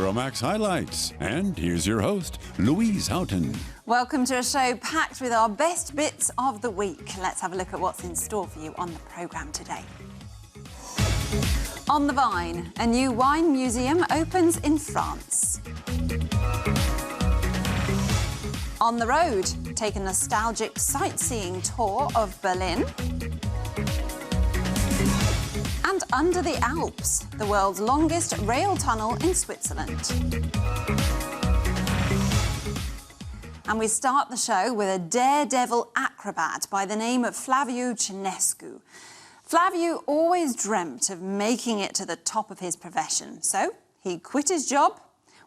Euromaxx highlights. And here's your host, Louise Houghton. Welcome to a show packed with our best bits of the week. Let's have a look at what's in store for you on the programme today. On the Vine, a new wine museum opens in France. On the Road, take a nostalgic sightseeing tour of Berlin. And Under the Alps, the world's longest rail tunnel in Switzerland. And we start the show with a daredevil acrobat by the name of Flavio. Flavio always dreamt of making it to the top of his profession, so he quit his job,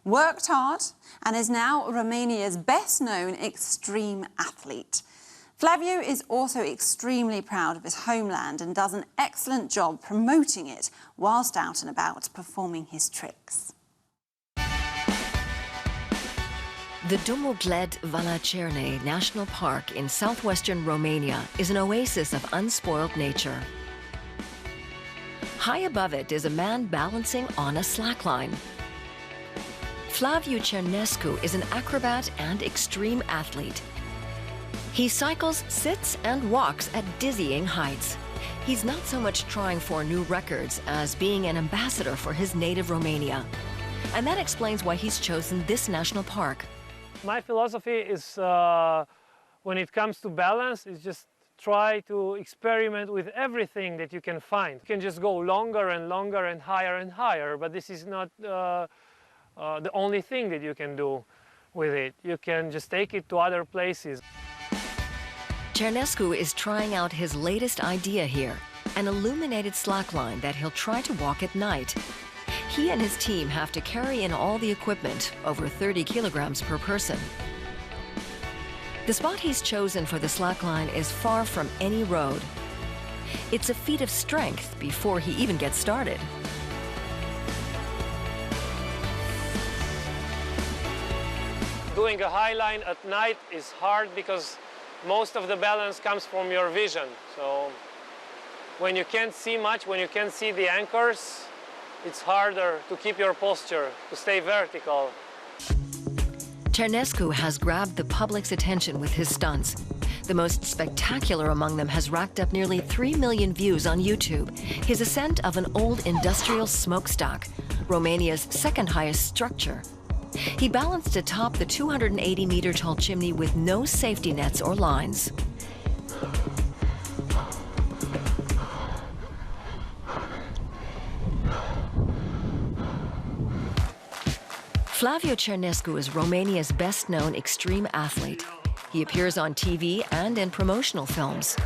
worked hard, and is now Romania's best-known extreme athlete. Flavio is also extremely proud of his homeland and does an excellent job promoting it whilst out and about performing his tricks. The Dumogled-Valacerne National Park in southwestern Romania is an oasis of unspoiled nature. High above it is a man balancing on a slackline. Flavio is an acrobat and extreme athlete. He cycles, sits, and walks at dizzying heights. He's not so much trying for new records as being an ambassador for his native Romania. And that explains why he's chosen this national park. My philosophy is, when it comes to balance, is just try to experiment with everything that you can find. You can just go longer and longer and higher, but this is not the only thing that you can do with it. You can just take it to other places. Cernescu is trying out his latest idea here, an illuminated slackline that he'll try to walk at night. He and his team have to carry in all the equipment, over 30 kilograms per person. The spot he's chosen for the slackline is far from any road. It's a feat of strength before he even gets started. Doing a high line at night is hard because most of the balance comes from your vision. So when you can't see much, when you can't see the anchors, it's harder to keep your posture, to stay vertical. Cernescu has grabbed the public's attention with his stunts. The most spectacular among them has racked up nearly 3 million views on YouTube. His ascent of an old industrial smokestack, Romania's second highest structure. He balanced atop the 280-meter-tall chimney with no safety nets or lines. Flavio Cernescu is Romania's best-known extreme athlete. He appears on TV and in promotional films.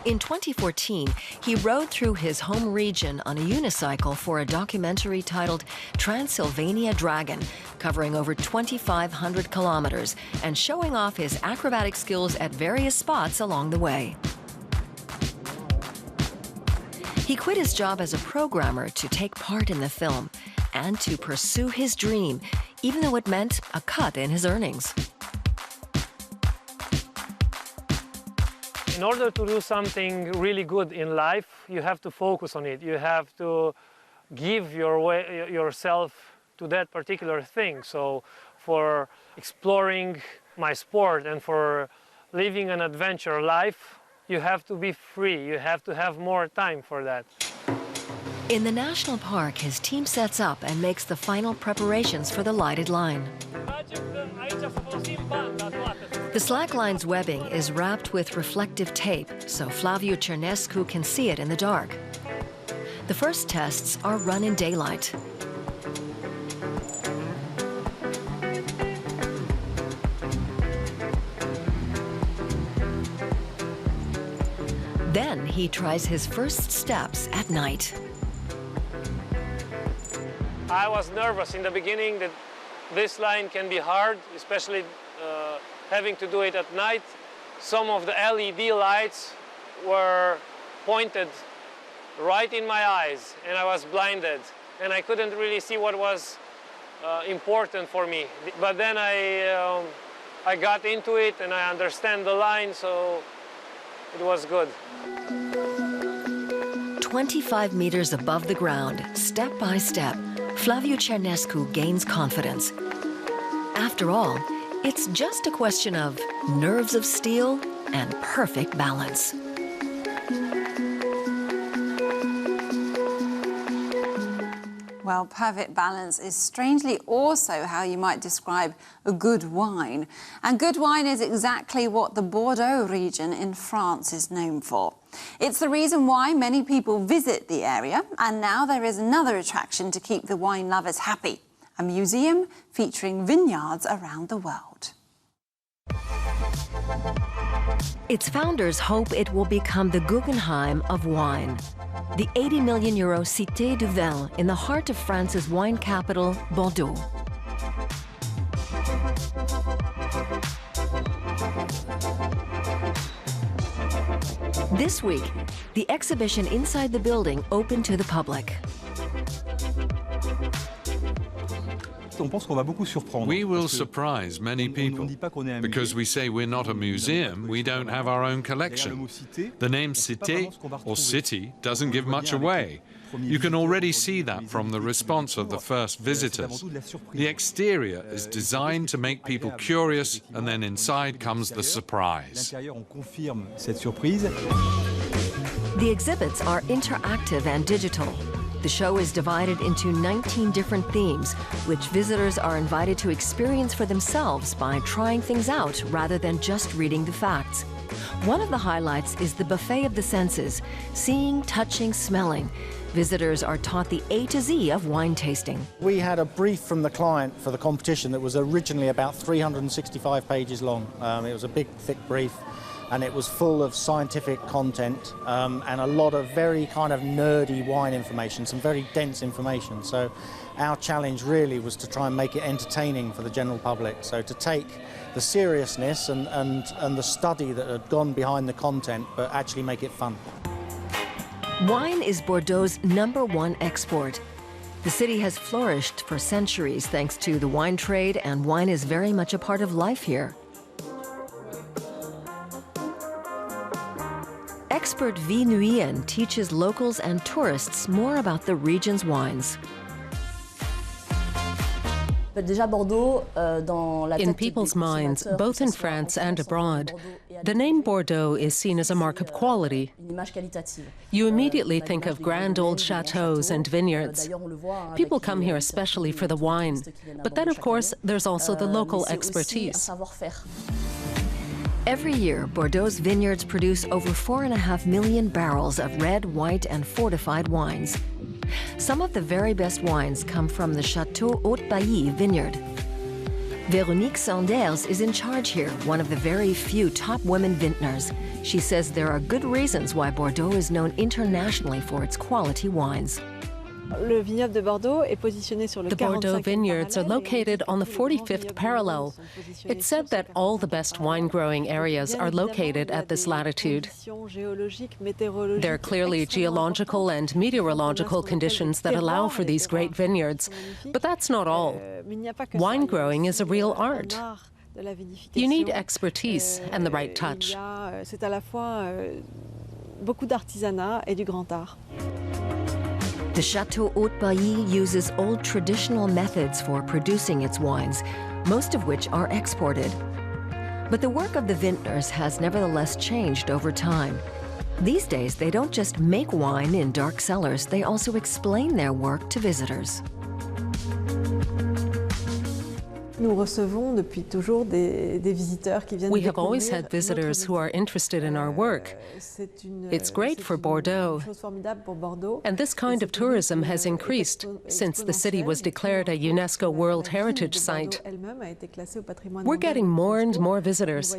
In 2014, he rode through his home region on a unicycle for a documentary titled Transylvania Dragon, covering over 2,500 kilometers and showing off his acrobatic skills at various spots along the way. He quit his job as a programmer to take part in the film and to pursue his dream, even though it meant a cut in his earnings. In order to do something really good in life, you have to focus on it. You have to give yourself to that particular thing. So for exploring my sport and for living an adventure life, you have to be free. You have to have more time for that. In the national park, his team sets up and makes the final preparations for the lighted line. The slackline's webbing is wrapped with reflective tape, so Flavio Cernescu can see it in the dark. The first tests are run in daylight. Then he tries his first steps at night. I was nervous in the beginning that this line can be hard, especially having to do it at night. Some of the LED lights were pointed right in my eyes and I was blinded and I couldn't really see what was important for me. But then I I got into it and I understand the line, so it was good. 25 meters above the ground, step by step, Flavio Cernescu gains confidence. After all, it's just a question of nerves of steel and perfect balance. Well, perfect balance is strangely also how you might describe a good wine. And good wine is exactly what the Bordeaux region in France is known for. It's the reason why many people visit the area, and now there is another attraction to keep the wine lovers happy: a museum featuring vineyards around the world. Its founders hope it will become the Guggenheim of wine. The 80 million euro Cité du Vin in the heart of France's wine capital, Bordeaux. This week, the exhibition inside the building opened to the public. We will surprise many people. Because we say we're not a museum, we don't have our own collection. The name Cité, or city, doesn't give much away. You can already see that from the response of the first visitors. The exterior is designed to make people curious, and then inside comes the surprise. The exhibits are interactive and digital. The show is divided into 19 different themes, which visitors are invited to experience for themselves by trying things out rather than just reading the facts. One of the highlights is the buffet of the senses: seeing, touching, smelling. Visitors are taught the A to Z of wine tasting. We had a brief from the client for the competition that was originally about 365 pages long. It was a big, thick brief, and it was full of scientific content and a lot of very kind of nerdy wine information, some very dense information. So our challenge really was to try and make it entertaining for the general public. So to take the seriousness and the study that had gone behind the content, but actually make it fun. Wine is Bordeaux's #1 export. The city has flourished for centuries thanks to the wine trade, and wine is very much a part of life here. Expert V. Nguyen teaches locals and tourists more about the region's wines. In people's minds, both in France and abroad, the name Bordeaux is seen as a mark of quality. You immediately think of grand old chateaux and vineyards. People come here especially for the wine, but then of course there's also the local expertise. Every year, Bordeaux's vineyards produce over 4.5 million barrels of red, white, and fortified wines. Some of the very best wines come from the Château Haute-Bailly vineyard. Véronique Sanders is in charge here, one of the very few top women vintners. She says there are good reasons why Bordeaux is known internationally for its quality wines. The Bordeaux vineyards are located on the 45th parallel. It's said that all the best wine-growing areas are located at this latitude. There are clearly geological and meteorological conditions that allow for these great vineyards, but that's not all. Wine growing is a real art. You need expertise and the right touch. The Château Haute-Bailly uses old traditional methods for producing its wines, most of which are exported. But the work of the vintners has nevertheless changed over time. These days, they don't just make wine in dark cellars, they also explain their work to visitors. We have always had visitors who are interested in our work. It's great for Bordeaux. And this kind of tourism has increased since the city was declared a UNESCO World Heritage Site. We're getting more and more visitors.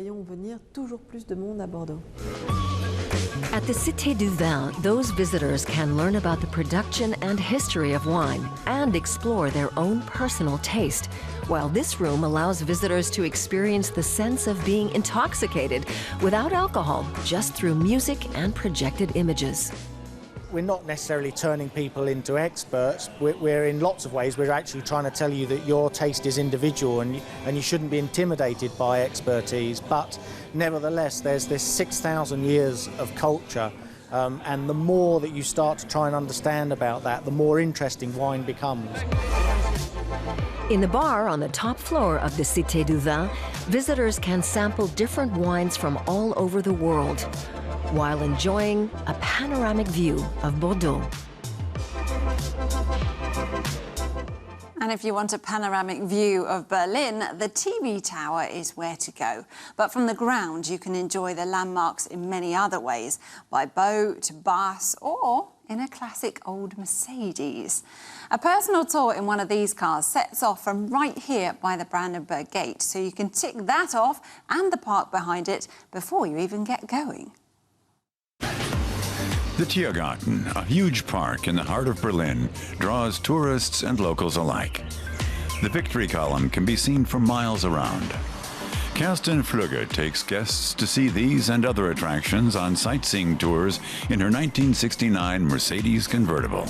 At the Cité du Vin, those visitors can learn about the production and history of wine and explore their own personal taste, while this room allows visitors to experience the sense of being intoxicated without alcohol, just through music and projected images. we're not necessarily turning people into experts. We're in lots of ways, we're actually trying to tell you that your taste is individual and you shouldn't be intimidated by expertise. But nevertheless, there's this 6,000 years of culture, and the more that you start to try and understand about that, the more interesting wine becomes. In the bar on the top floor of the Cité du Vin, visitors can sample different wines from all over the world, while enjoying a panoramic view of Bordeaux. And if you want a panoramic view of Berlin, the TV tower is where to go. But from the ground, you can enjoy the landmarks in many other ways, by boat, bus, or in a classic old Mercedes. A personal tour in one of these cars sets off from right here by the Brandenburg Gate, so you can tick that off and the park behind it before you even get going. The Tiergarten, a huge park in the heart of Berlin, draws tourists and locals alike. The Victory Column can be seen from miles around. Kerstin Flügge takes guests to see these and other attractions on sightseeing tours in her 1969 Mercedes convertible.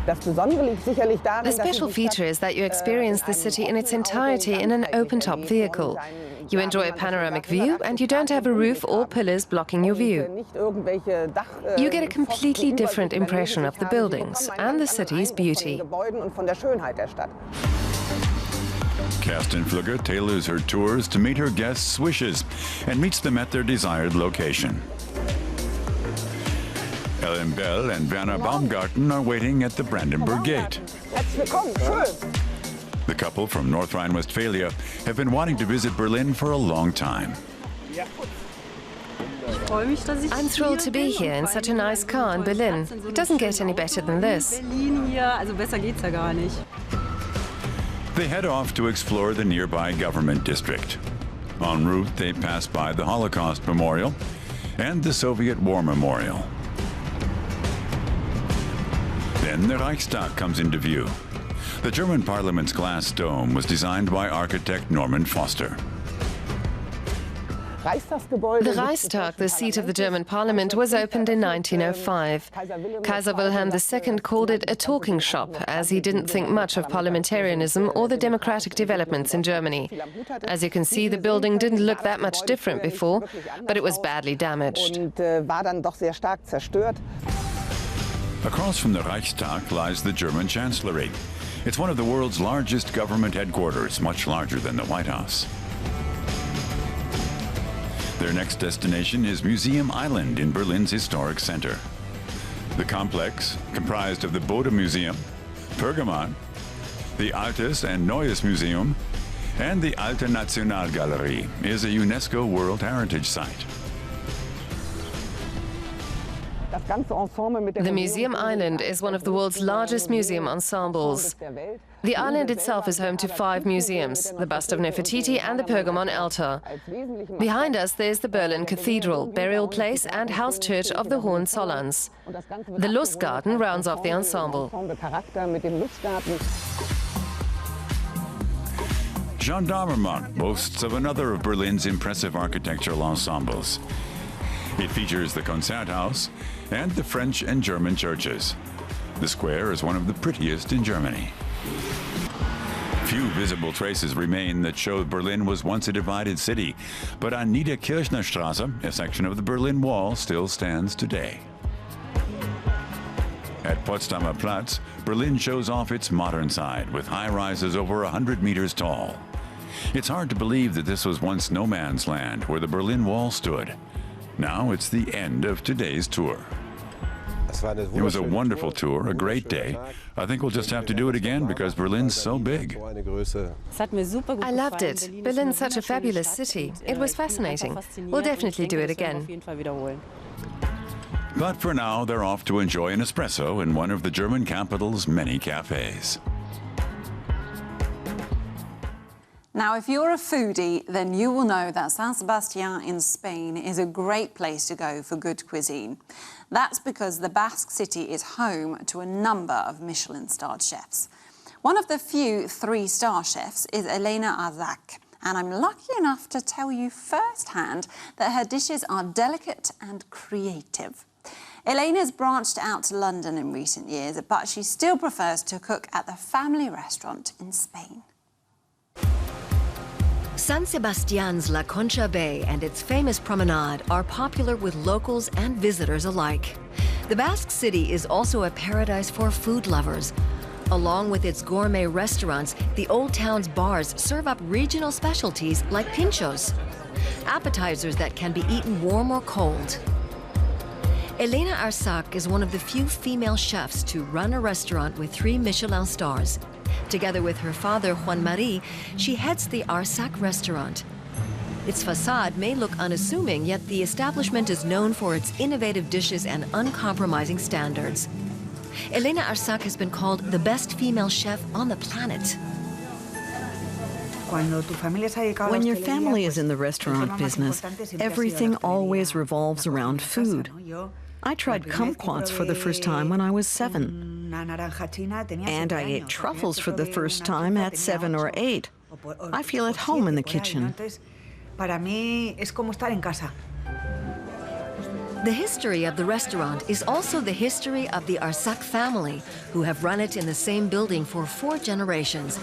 The special feature is that you experience the city in its entirety in an open-top vehicle. You enjoy a panoramic view and you don't have a roof or pillars blocking your view. You get a completely different impression of the buildings and the city's beauty. Kerstin Flügge tailors her tours to meet her guests' wishes and meets them at their desired location. Ellen Bell and Werner Baumgarten are waiting at the Brandenburg Gate. The couple from North Rhine-Westphalia have been wanting to visit Berlin for a long time. I'm thrilled to be here in such a nice car in Berlin. It doesn't get any better than this. They head off to explore the nearby government district. En route, they pass by the Holocaust Memorial and the Soviet War Memorial. Then the Reichstag comes into view. The German Parliament's glass dome was designed by architect Norman Foster. The Reichstag, the seat of the German Parliament, was opened in 1905. Kaiser Wilhelm II called it a talking shop, as he didn't think much of parliamentarianism or the democratic developments in Germany. As you can see, the building didn't look that much different before, but it was badly damaged. Across from the Reichstag lies the German Chancellery. It's one of the world's largest government headquarters, much larger than the White House. Their next destination is Museum Island in Berlin's historic center. The complex, comprised of the Bode Museum, Pergamon, the Altes and Neues Museum, and the Alte Nationalgalerie, is a UNESCO World Heritage Site. The Museum Island is one of the world's largest museum ensembles. The island itself is home to 5 museums, the bust of Nefertiti and the Pergamon altar. Behind us there's the Berlin Cathedral, burial place and house church of the Hohenzollerns. The Lustgarten rounds off the ensemble. Gendarmenmarkt boasts of another of Berlin's impressive architectural ensembles. It features the Konzerthaus and the French and German churches. The square is one of the prettiest in Germany. Few visible traces remain that show Berlin was once a divided city, but on Niederkirchner Straße, a section of the Berlin Wall still stands today. At Potsdamer Platz, Berlin shows off its modern side with high-rises over 100 meters tall. It's hard to believe that this was once no man's land where the Berlin Wall stood. Now it's the end of today's tour. It was a wonderful tour, a great day. I think we'll just have to do it again because Berlin's so big. I loved it. Berlin's such a fabulous city. It was fascinating. We'll definitely do it again. But for now, they're off to enjoy an espresso in one of the German capital's many cafes. Now, if you're a foodie, then you will know that San Sebastian in Spain is a great place to go for good cuisine. That's because the Basque city is home to a number of Michelin-starred chefs. One of the few 3-star chefs is Elena Arzak, and I'm lucky enough to tell you firsthand that her dishes are delicate and creative. Elena's branched out to London in recent years, but she still prefers to cook at the family restaurant in Spain. San Sebastian's La Concha Bay and its famous promenade are popular with locals and visitors alike. The Basque City is also a paradise for food lovers. Along with its gourmet restaurants, the Old Town's bars serve up regional specialties like pinchos, appetizers that can be eaten warm or cold. Elena Arsac is one of the few female chefs to run a restaurant with 3 Michelin stars. Together with her father, Juan Marie, she heads the Arsac restaurant. Its facade may look unassuming, yet the establishment is known for its innovative dishes and uncompromising standards. Elena Arsac has been called the best female chef on the planet. When your family is in the restaurant business, everything always revolves around food. I tried kumquats for the first time when I was 7. And I ate truffles for the first time at 7 or 8. I feel at home in the kitchen. The history of the restaurant is also the history of the Arsac family, who have run it in the same building for 4 generations.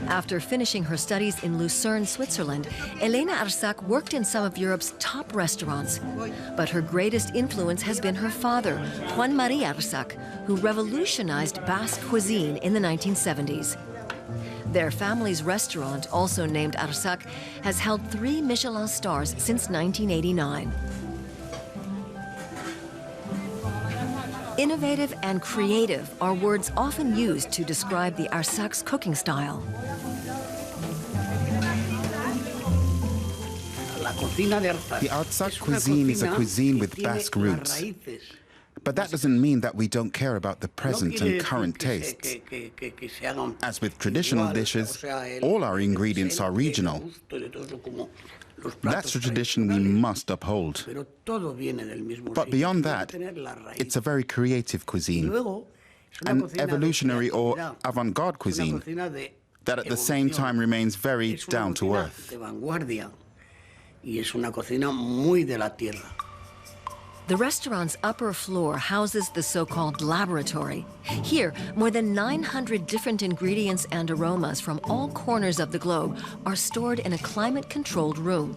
After finishing her studies in Lucerne, Switzerland, Elena Arsac worked in some of Europe's top restaurants. But her greatest influence has been her father, Juan María Arsac, who revolutionized Basque cuisine in the 1970s. Their family's restaurant, also named Arsac, has held 3 Michelin stars since 1989. Innovative and creative are words often used to describe the Arsac's cooking style. The Arsac cuisine is a cuisine with Basque roots. But that doesn't mean that we don't care about the present and current tastes. As with traditional dishes, all our ingredients are regional. That's a tradition we must uphold. But beyond that, it's a very creative cuisine, an evolutionary or avant-garde cuisine that at the same time remains very down to earth. The restaurant's upper floor houses the so-called laboratory. Here, more than 900 different ingredients and aromas from all corners of the globe are stored in a climate-controlled room.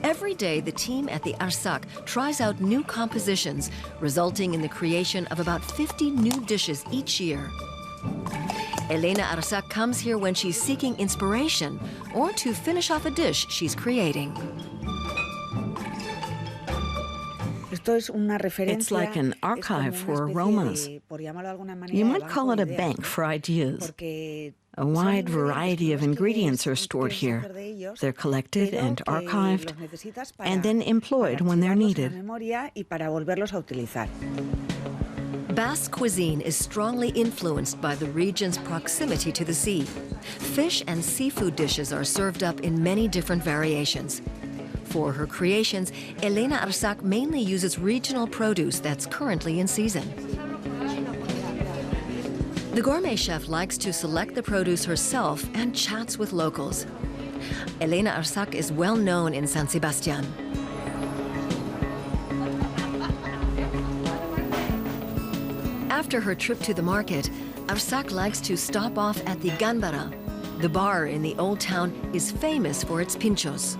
Every day, the team at the Arsac tries out new compositions, resulting in the creation of about 50 new dishes each year. Elena Arsac comes here when she's seeking inspiration or to finish off a dish she's creating. It's like an archive for aromas. You might call it a bank for ideas. A wide variety of ingredients are stored here. They're collected and archived, and then employed when they're needed. Basque cuisine is strongly influenced by the region's proximity to the sea. Fish and seafood dishes are served up in many different variations. For her creations, Elena Arsac mainly uses regional produce that's currently in season. The gourmet chef likes to select the produce herself and chats with locals. Elena Arsac is well known in San Sebastian. After her trip to the market, Arsac likes to stop off at the Gambara. The bar in the Old Town is famous for its pinchos.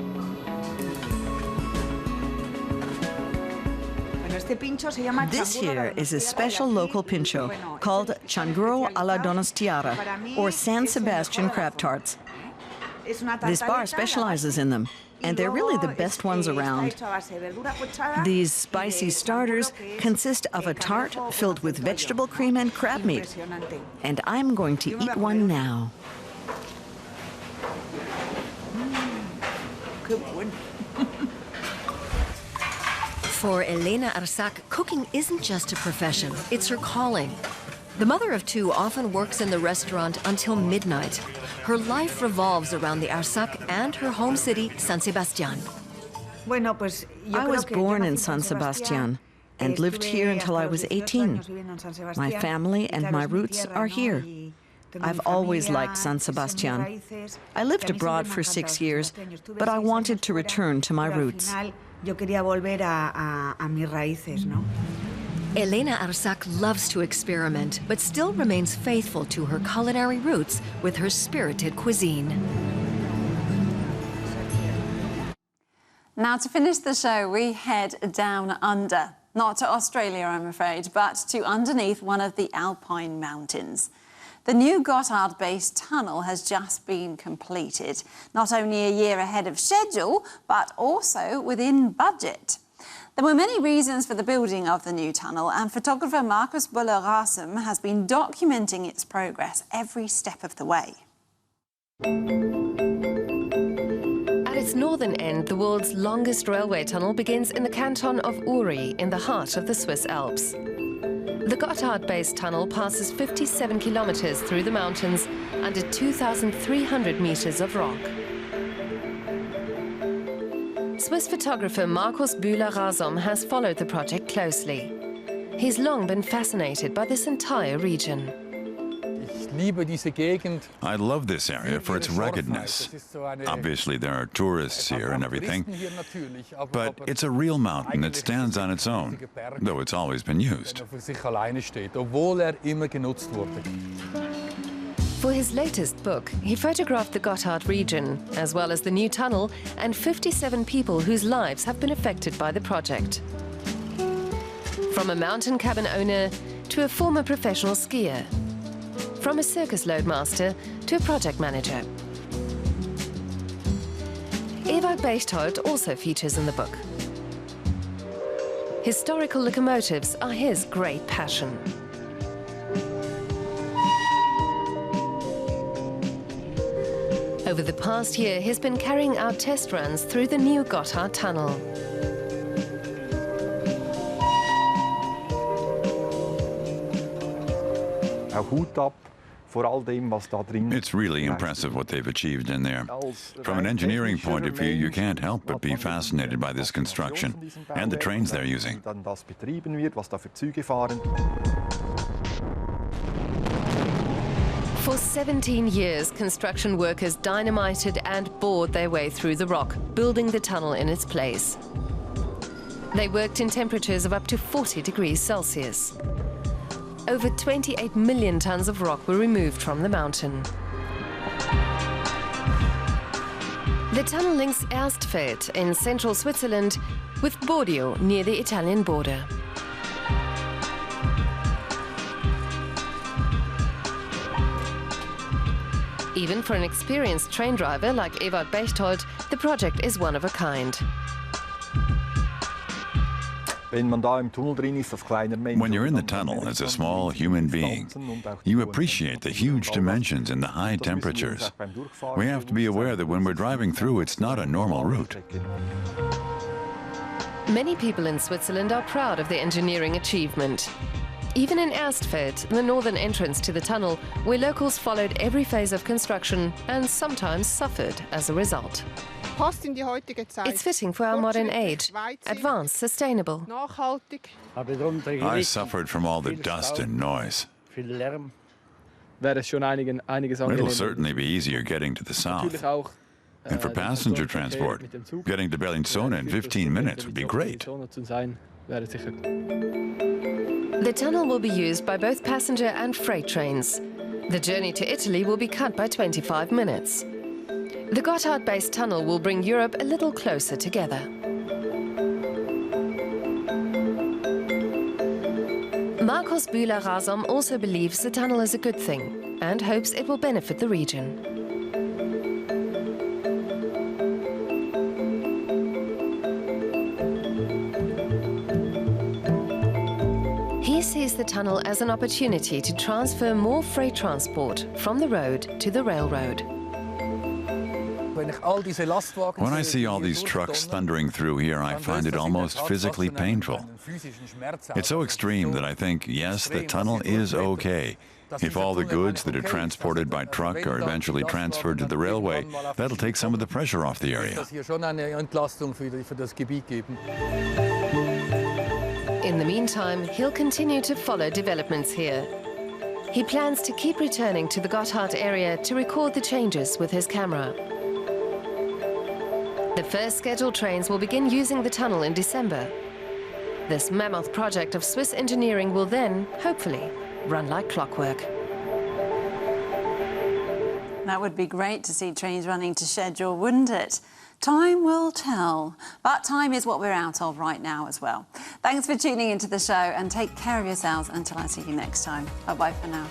This here is a special local pincho called Changuro a la Donostiara, or San Sebastian crab tarts. This bar specializes in them, and they're really the best ones around. These spicy starters consist of a tart filled with vegetable cream and crab meat, and I'm going to eat one now. For Elena Arsac, cooking isn't just a profession, it's her calling. The mother of 2 often works in the restaurant until midnight. Her life revolves around the Arsac and her home city, San Sebastian. I was born in San Sebastian and lived here until I was 18. My family and my roots are here. I've always liked San Sebastian. I lived abroad for 6 years, but I wanted to return to my roots. Elena Arsac loves to experiment, but still remains faithful to her culinary roots with her spirited cuisine. Now, to finish the show, we head down under. Not to Australia, I'm afraid, but to underneath one of the Alpine mountains. The new Gotthard-based tunnel has just been completed, not only a year ahead of schedule, but also within budget. There were many reasons for the building of the new tunnel, and photographer Marcus Buller-Rasum has been documenting its progress every step of the way. At its northern end, the world's longest railway tunnel begins in the canton of Uri, in the heart of the Swiss Alps. The Gotthard-based tunnel passes 57 kilometers through the mountains under 2,300 meters of rock. Swiss photographer Marcus Buller-Rasum has followed the project closely. He's long been fascinated by this entire region. I love this area for its ruggedness. Obviously, there are tourists here and everything, but it's a real mountain that stands on its own, though it's always been used. For his latest book, he photographed the Gotthard region, as well as the new tunnel and 57 people whose lives have been affected by the project. From a mountain cabin owner to a former professional skier. From a circus loadmaster to a project manager. Ewald Bechtold also features in the book. Historical locomotives are his great passion. Over the past year, he's been carrying out test runs through the new Gotthard tunnel. It's really impressive what they've achieved in there. From an engineering point of view, you can't help but be fascinated by this construction and the trains they're using. For 17 years, construction workers dynamited and bored their way through the rock, building the tunnel in its place. They worked in temperatures of up to 40 degrees Celsius. Over 28 million tons of rock were removed from the mountain. The tunnel links Erstfeld in central Switzerland with Bordeaux near the Italian border. Even for an experienced train driver like Ewald Bechtold, the project is one of a kind. When you're in the tunnel as a small human being, you appreciate the huge dimensions and the high temperatures. We have to be aware that when we're driving through, it's not a normal route. Many people in Switzerland are proud of the engineering achievement. Even in Erstfeld, the northern entrance to the tunnel, where locals followed every phase of construction and sometimes suffered as a result. It's fitting for our modern age, advanced, sustainable. I suffered from all the dust and noise. It'll certainly be easier getting to the south. And for passenger transport, getting to Bellinzona in 15 minutes would be great. The tunnel will be used by both passenger and freight trains. The journey to Italy will be cut by 25 minutes. The Gotthard-based tunnel will bring Europe a little closer together. Marcus Buller-Rasum also believes the tunnel is a good thing and hopes it will benefit the region. He sees the tunnel as an opportunity to transfer more freight transport from the road to the railroad. When I see all these trucks thundering through here, I find it almost physically painful. It's so extreme that I think, yes, the tunnel is okay. If all the goods that are transported by truck are eventually transferred to the railway, that'll take some of the pressure off the area. In the meantime, he'll continue to follow developments here. He plans to keep returning to the Gotthard area to record the changes with his camera. The first scheduled trains will begin using the tunnel in December. This mammoth project of Swiss engineering will then, hopefully, run like clockwork. That would be great to see trains running to schedule, wouldn't it? Time will tell. But time is what we're out of right now as well. Thanks for tuning into the show and take care of yourselves until I see you next time. Bye-bye for now.